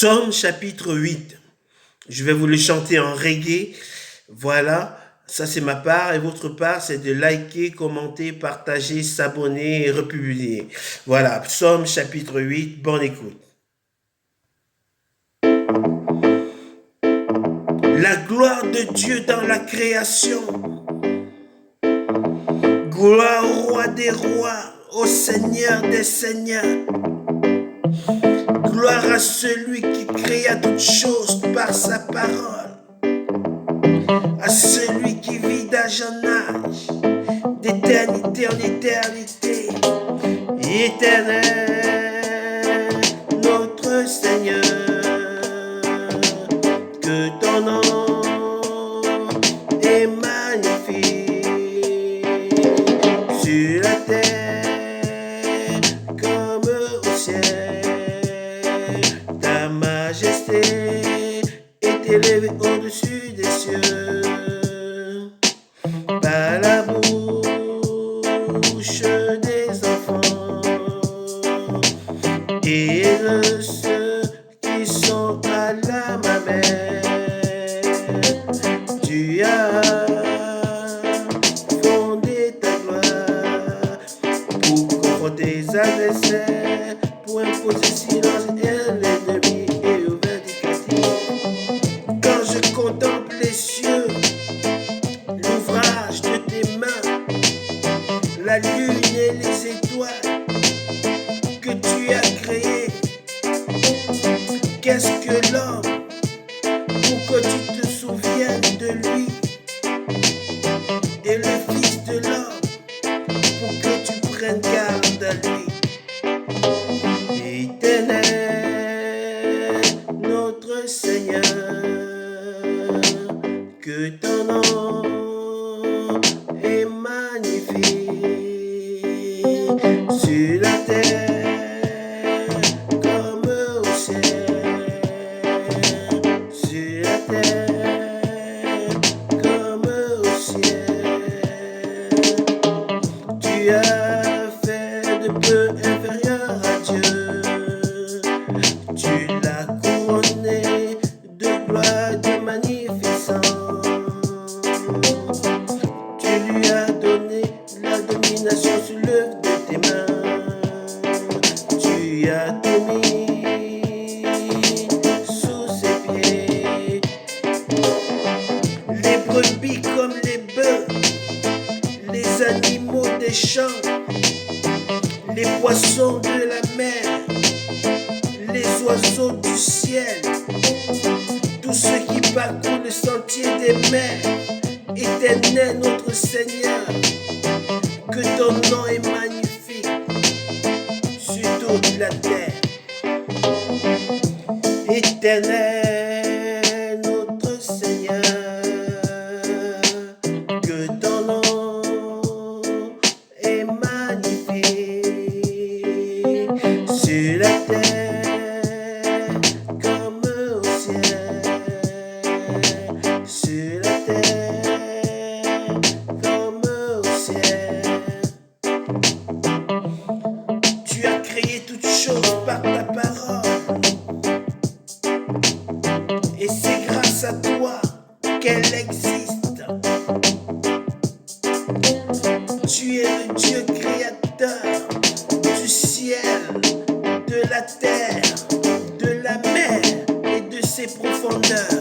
Psaume chapitre 8. Je vais vous le chanter en reggae. Voilà, ça c'est ma part. Et votre part, c'est de liker, commenter, partager, s'abonner et republier. Voilà, Psaume chapitre 8, bonne écoute. La gloire de Dieu dans la création. Gloire au roi des rois, au Seigneur des seigneurs. Gloire à celui qui créa toutes choses par sa parole. À celui qui vit d'âge en âge, d'éternité en éternité. Éternel, notre Seigneur, que ton nom est magnifique sur la terre comme au ciel. Ta majesté est élevée au-dessus des cieux par la bouche des enfants et de ceux qui sont à la mamelle. Tu as fondé ta gloire pour confronter les adversaires, pour imposer silence et l'ennemi et au vindicatif. Quand je contemple les cieux, l'ouvrage de tes mains, la lune et les étoiles que tu as créées, qu'est-ce que l'homme pour que tu te souviennes de lui, et le Fils de l'homme pour que tu prennes garde à lui. Éternel, notre Seigneur, que ton nom est magnifique sur la terre comme au ciel. Sur la terre comme au ciel. Tu as fait de peu inférieur à Dieu. Tu l'as couronné de gloire, de magnificence. Tu lui as donné la domination sur l'œuvre de tes mains. Tu as tout mis sous ses pieds. Les brebis comme les bœufs, les animaux des champs, les poissons de la mer, les oiseaux du ciel, tous ceux qui parcourent le sentier des mers. Éternel notre Seigneur, que ton nom est magnifique sur toute la terre. Éternel notre Seigneur, que ton nom est magnifique sur la terre comme au ciel. Sur la terre comme au ciel. Tu as créé toutes choses par ta parole, et c'est grâce à toi qu'elle existe. Tu es le Dieu créateur du ciel, de la terre, de la mer et de ses profondeurs.